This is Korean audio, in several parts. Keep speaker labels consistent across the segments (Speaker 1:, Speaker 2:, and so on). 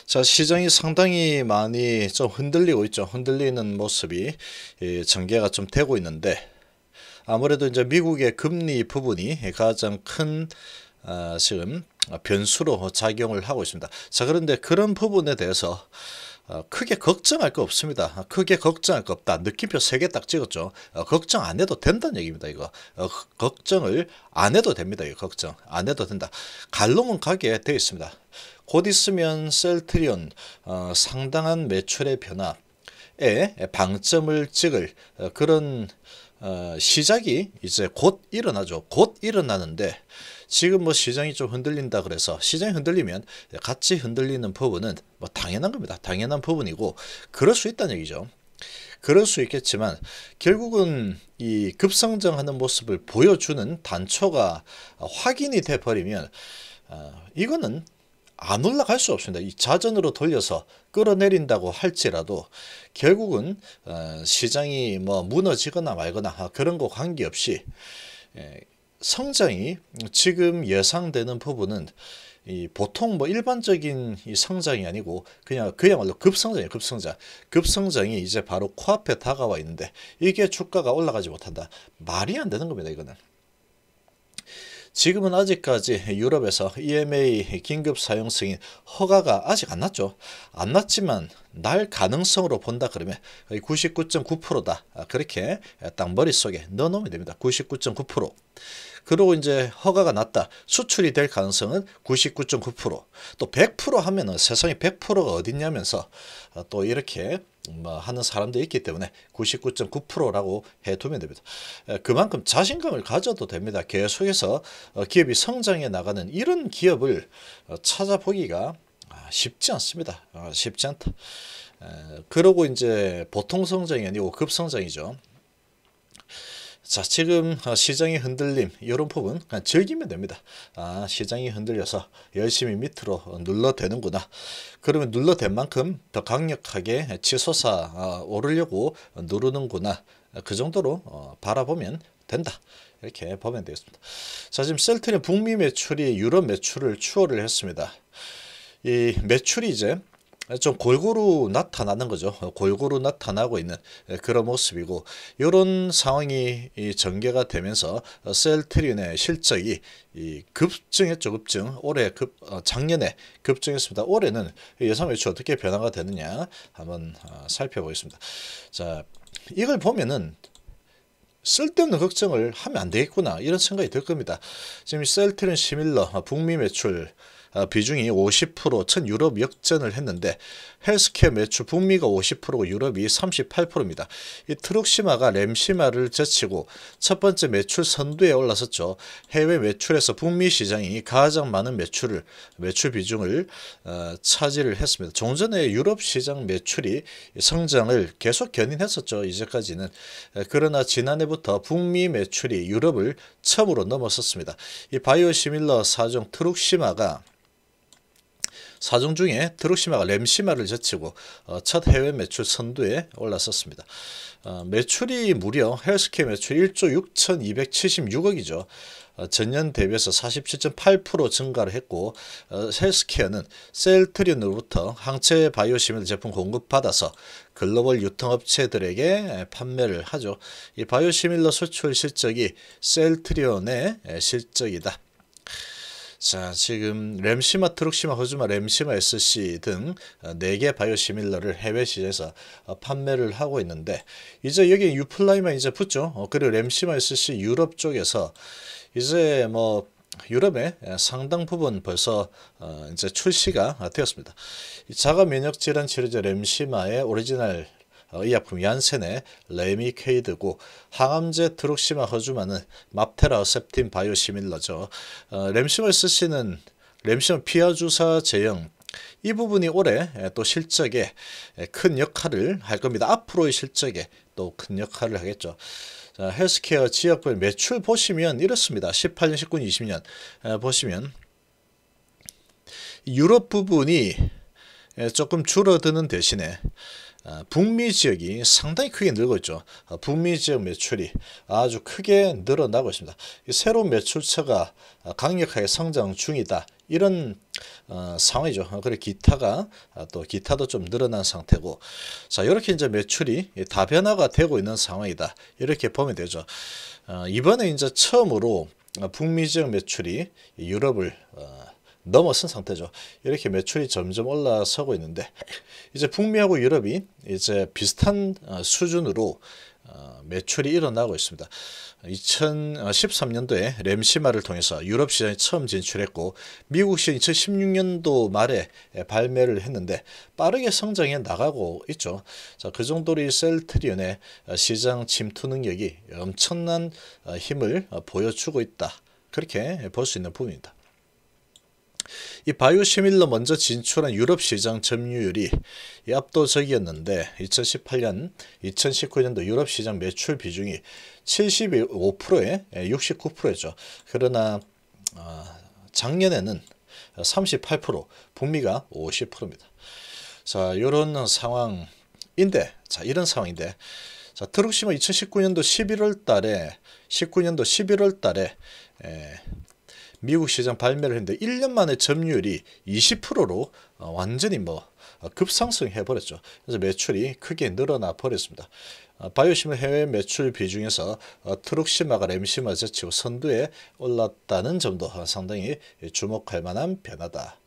Speaker 1: 자, 시장이 상당히 많이 좀 흔들리고 있죠. 흔들리는 모습이 전개가 좀 되고 있는데, 아무래도 이제 미국의 금리 부분이 가장 큰 지금 변수로 작용을 하고 있습니다. 자, 그런데 그런 부분에 대해서 크게 걱정할 거 없습니다. 크게 걱정할 거 없다. 느낌표 3개 딱 찍었죠. 걱정 안 해도 된다는 얘기입니다. 이거 걱정을 안 해도 됩니다. 이거 걱정 안 해도 된다. 갈 놈은 가게 되어 있습니다. 곧 있으면 셀트리온 상당한 매출의 변화에 방점을 찍을 그런 시작이 이제 곧 일어나죠. 곧 일어나는데, 지금 뭐 시장이 좀 흔들린다 그래서, 시장이 흔들리면 같이 흔들리는 부분은 뭐 당연한 겁니다. 당연한 부분이고, 그럴 수 있다는 얘기죠. 그럴 수 있겠지만 결국은 이 급성장하는 모습을 보여주는 단초가 확인이 돼 버리면 이거는 안 올라갈 수 없습니다. 이 자전으로 돌려서 끌어내린다고 할지라도 결국은 시장이 뭐 무너지거나 말거나 그런 거 관계없이 성장이 지금 예상되는 부분은 이 보통 뭐 일반적인 이 성장이 아니고 그야말로 급성장이에요. 급성장이 이제 바로 코앞에 다가와 있는데, 이게 주가가 올라가지 못한다. 말이 안 되는 겁니다. 이거는. 지금은 아직까지 유럽에서 EMA 긴급 사용 승인 허가가 아직 안 났죠. 안 났지만 날 가능성으로 본다 그러면 99.9%다. 그렇게 딱 머릿속에 넣어놓으면 됩니다. 99.9%. 그리고 이제 허가가 났다. 수출이 될 가능성은 99.9%. 또 100% 하면은 세상에 100%가 어딨냐면서 또 이렇게 뭐 하는 사람도 있기 때문에 99.9%라고 해두면 됩니다. 그만큼 자신감을 가져도 됩니다. 계속해서 기업이 성장해 나가는 이런 기업을 찾아보기가 쉽지 않습니다. 쉽지 않다. 그러고 이제 보통 성장이 아니고 급성장이죠. 자, 지금 시장의 흔들림 이런 부분 그냥 즐기면 됩니다. 시장이 흔들려서 열심히 밑으로 눌러대는구나. 그러면 눌러댄 만큼 더 강력하게 치솟아 오르려고 누르는구나. 그 정도로 바라보면 된다. 이렇게 보면 되겠습니다. 자, 지금 셀트리온 북미 매출이 유럽 매출을 추월을 했습니다. 이 매출이 이제 좀 골고루 나타나는 거죠. 골고루 나타나고 있는 그런 모습이고, 이런 상황이 전개가 되면서 셀트리온의 실적이 급증했죠. 급증. 작년에 급증했습니다. 올해는 예상 매출 어떻게 변화가 되느냐 한번 살펴보겠습니다. 자, 이걸 보면은 쓸데없는 걱정을 하면 안 되겠구나 이런 생각이 들 겁니다. 지금 셀트리온 시밀러 북미 매출 비중이 50%, 첫 유럽 역전을 했는데, 헬스케어 매출 북미가 50%고 유럽이 38%입니다. 이 트룩시마가 램시마를 제치고 첫 번째 매출 선두에 올라섰죠. 해외 매출에서 북미 시장이 가장 많은 매출 비중을 차지를 했습니다. 종전에 유럽 시장 매출이 성장을 계속 견인했었죠. 이제까지는. 그러나 지난해부터 북미 매출이 유럽을 처음으로 넘어섰습니다. 이 바이오시밀러 사종 트룩시마가 사종 중에 트룩시마가 램시마를 제치고 첫 해외 매출 선두에 올라섰습니다. 매출이 무려 헬스케어 매출 1조 6,276억이죠. 전년 대비해서 47.8% 증가를 했고, 헬스케어는 셀트리온으로부터 항체 바이오시밀러 제품 공급받아서 글로벌 유통업체들에게 판매를 하죠. 이 바이오시밀러 수출 실적이 셀트리온의 실적이다. 자, 지금 램시마, 트룩시마, 호주마, 램시마, SC 등 4개 바이오시밀러를 해외 시장에서 판매를 하고 있는데, 이제 여기 유플라이만 이제 붙죠. 그리고 램시마, SC 유럽 쪽에서 이제 뭐 유럽의 상당 부분 벌써 이제 출시가 되었습니다. 자가 면역 질환 치료제 램시마의 오리지널 의약품 얀센의 레미케이드고, 항암제 트룩시마 허주마는 맙테라 어셉틴 바이오시밀러죠. 램시마 SC는 램시마 피하 주사 제형, 이 부분이 올해 또 실적에 큰 역할을 할 겁니다. 앞으로의 실적에 또 큰 역할을 하겠죠. 자, 헬스케어 지역별 매출 보시면 이렇습니다. 18년, 19년, 20년 보시면 유럽 부분이 조금 줄어드는 대신에 북미 지역이 상당히 크게 늘고 있죠. 북미 지역 매출이 아주 크게 늘어나고 있습니다. 새로운 매출처가 강력하게 성장 중이다. 이런 상황이죠. 그래 기타가 또 기타도 좀 늘어난 상태고, 자 이렇게 이제 매출이 다변화가 되고 있는 상황이다. 이렇게 보면 되죠. 이번에 이제 처음으로 북미 지역 매출이 유럽을 넘어선 상태죠. 이렇게 매출이 점점 올라서고 있는데, 이제 북미하고 유럽이 이제 비슷한 수준으로 매출이 일어나고 있습니다. 2013년도에 램시마를 통해서 유럽 시장에 처음 진출했고, 미국 시장 2016년도 말에 발매를 했는데 빠르게 성장해 나가고 있죠. 자, 그 정도로 이 셀트리온의 시장 침투 능력이 엄청난 힘을 보여주고 있다. 그렇게 볼 수 있는 부분입니다. 이 바이오시밀러 먼저 진출한 유럽 시장 점유율이 압도적이었는데, 2018년, 2019년도 유럽 시장 매출 비중이 75%에 69%였죠. 그러나 작년에는 38%, 북미가 50%입니다. 자, 이런 상황인데, 이런 상황인데, 자, 트룩시마 2019년도 11월 달에 미국 시장 발매를 했는데 1년 만에 점유율이 20%로 완전히 급상승해 버렸죠. 그래서 매출이 크게 늘어나 버렸습니다. 바이오시밀 해외 매출 비중에서 트룩시마가 램시마 제치고 선두에 올랐다는 점도 상당히 주목할 만한 변화다.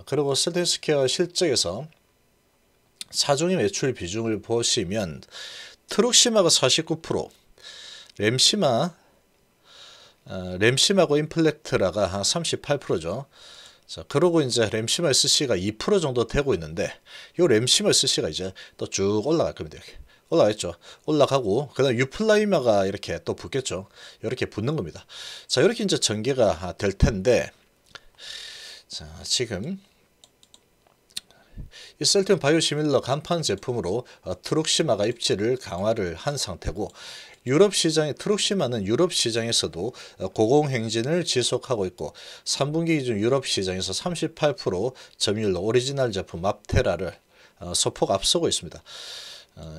Speaker 1: 그리고 셀트리온스퀘어 실적에서 사종의 매출 비중을 보시면 트룩시마가 49%, 램시마고 인플렉트라가 한 38%죠. 자, 그러고 이제 램시마 SC가 2% 정도 되고 있는데, 이 램시마 SC가 이제 또 쭉 올라갈 겁니다. 이렇게 올라가겠죠. 올라가고, 그 다음 유플라이마가 이렇게 또 붙겠죠. 이렇게 붙는 겁니다. 자, 이렇게 이제 전개가 될 텐데, 자, 지금 이 셀트리온 바이오시밀러 간판 제품으로 트룩시마가 입지를 강화를 한 상태고, 유럽 시장의 트룩시마는 유럽 시장에서도 고공행진을 지속하고 있고, 3분기 기준 유럽 시장에서 38% 점유율로 오리지널 제품 맙테라를 소폭 앞서고 있습니다.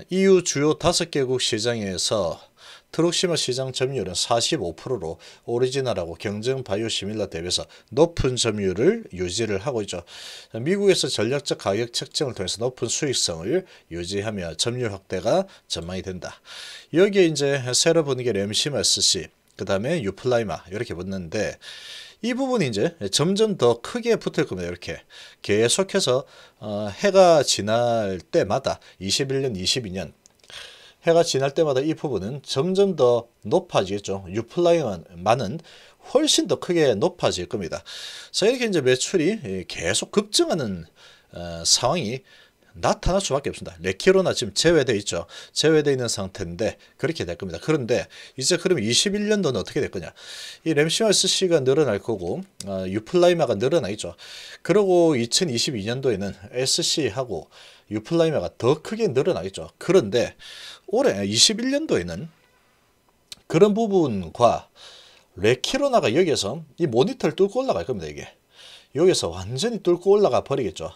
Speaker 1: EU 주요 5개국 시장에서 트룩시마 시장 점유율은 45%로 오리지널하고 경쟁 바이오시밀러 대비해서 높은 점유율을 유지를 하고 있죠. 미국에서 전략적 가격 책정을 통해서 높은 수익성을 유지하며 점유율 확대가 전망이 된다. 여기에 이제 새로 붙는 게 램시마 SC, 그 다음에 유플라이마 이렇게 붙는데, 이 부분이 이제 점점 더 크게 붙을 겁니다. 이렇게 계속해서 해가 지날 때마다 21년, 22년 해가 지날 때마다 이 부분은 점점 더 높아지겠죠. 유플라이마는 훨씬 더 크게 높아질 겁니다. 자, 이렇게 이제 매출이 계속 급증하는 상황이 나타날 수밖에 없습니다. 레키로나 지금 제외되어 있죠. 제외되어 있는 상태인데 그렇게 될 겁니다. 그런데 이제 그러면 21년도는 어떻게 될 거냐. 이 램시마 SC가 늘어날 거고 유플라이마가 늘어나 있죠. 그리고 2022년도에는 SC하고 유플라이마가 더 크게 늘어나겠죠. 그런데 올해 21년도에는 그런 부분과 레키로나가 여기에서 이 모니터를 뚫고 올라갈 겁니다. 이게 여기서 완전히 뚫고 올라가 버리겠죠.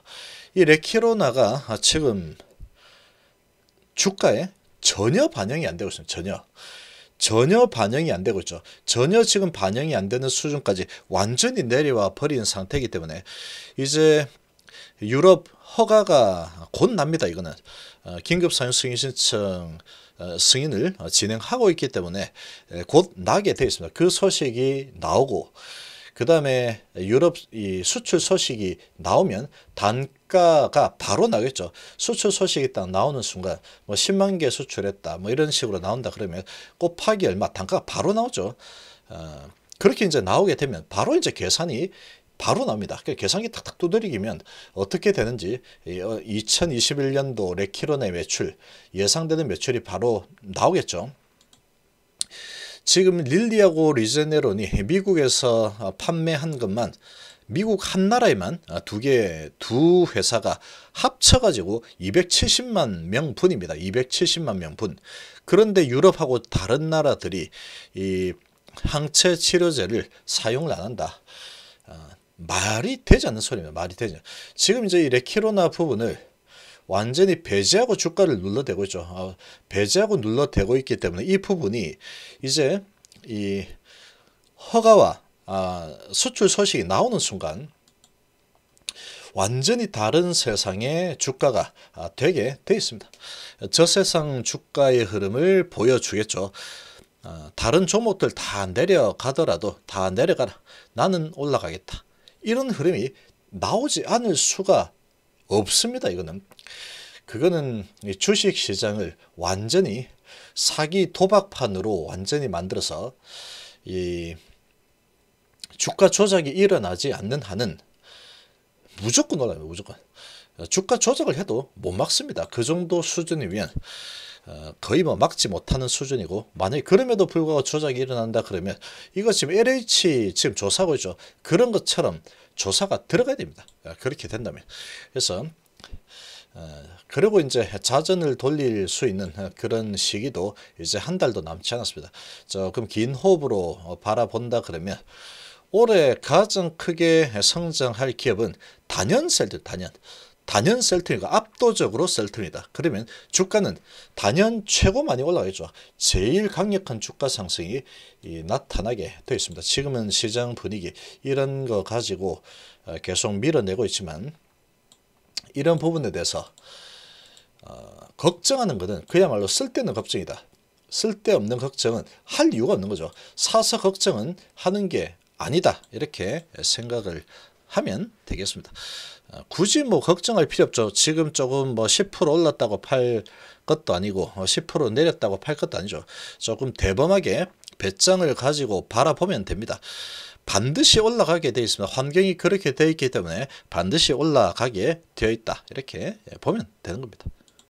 Speaker 1: 이 레키로나가 지금 주가에 전혀 반영이 안 되고 있습니다. 전혀 반영이 안 되고 있죠. 전혀 지금 반영이 안 되는 수준까지 완전히 내려와 버린 상태이기 때문에 이제 유럽 허가가 곧 납니다. 이거는 긴급 사용 승인 신청 승인을 진행하고 있기 때문에 곧 나게 되어 있습니다. 그 소식이 나오고, 그 다음에 유럽 이 수출 소식이 나오면 단가가 바로 나겠죠. 수출 소식이 딱 나오는 순간 10만 개 수출했다 이런 식으로 나온다 그러면 곱하기 얼마 단가가 바로 나오죠. 그렇게 이제 나오게 되면 바로 이제 계산이 바로 나옵니다. 계산기 탁탁 두드리기면 어떻게 되는지 2021년도 레키로나의 매출 예상되는 매출이 바로 나오겠죠. 지금 릴리하고 리제네론이 미국에서 판매한 것만 미국 한 나라에만 두 회사가 합쳐가지고 270만 명분입니다. 270만 명분. 그런데 유럽하고 다른 나라들이 이 항체 치료제를 사용을 안 한다. 말이 되지 않는 소리입니다. 말이 되지. 지금 이제 이 레키로나 부분을 완전히 배제하고 주가를 눌러대고 있죠. 배제하고 눌러대고 있기 때문에 이 부분이 이제 이 허가와 수출 소식이 나오는 순간 완전히 다른 세상의 주가가 되게 돼 있습니다. 저 세상 주가의 흐름을 보여주겠죠. 다른 종목들 다 내려가더라도 다 내려가라. 나는 올라가겠다. 이런 흐름이 나오지 않을 수가 없습니다. 그거는 주식시장을 완전히 사기 도박판으로 완전히 만들어서 이 주가 조작이 일어나지 않는 한은 무조건 올라요. 무조건. 주가 조작을 해도 못 막습니다. 그 정도 수준이면 거의 뭐 막지 못하는 수준이고, 만약에 그럼에도 불구하고 조작이 일어난다 그러면 이거 지금 LH 지금 조사하고 있죠. 그런 것처럼 조사가 들어가야 됩니다. 그렇게 된다면. 그래서 그리고 이제 자전을 돌릴 수 있는 그런 시기도 이제 한 달도 남지 않았습니다. 조금 긴 호흡으로 바라본다 그러면 올해 가장 크게 성장할 기업은 단연 셀트리가 압도적으로 셀트리다. 그러면 주가는 단연 최고 많이 올라가겠죠. 제일 강력한 주가 상승이 나타나게 되어 있습니다. 지금은 시장 분위기 이런 거 가지고 계속 밀어내고 있지만, 이런 부분에 대해서 걱정하는 것은 그야말로 쓸데없는 걱정이다. 쓸데없는 걱정은 할 이유가 없는 거죠. 사서 걱정은 하는 게 아니다. 이렇게 생각을 하면 되겠습니다. 굳이 뭐 걱정할 필요 없죠. 지금 조금 뭐 10% 올랐다고 팔 것도 아니고 10% 내렸다고 팔 것도 아니죠. 조금 대범하게 배짱을 가지고 바라보면 됩니다. 반드시 올라가게 되어 있습니다. 환경이 그렇게 되어 있기 때문에 반드시 올라가게 되어 있다. 이렇게 보면 되는 겁니다.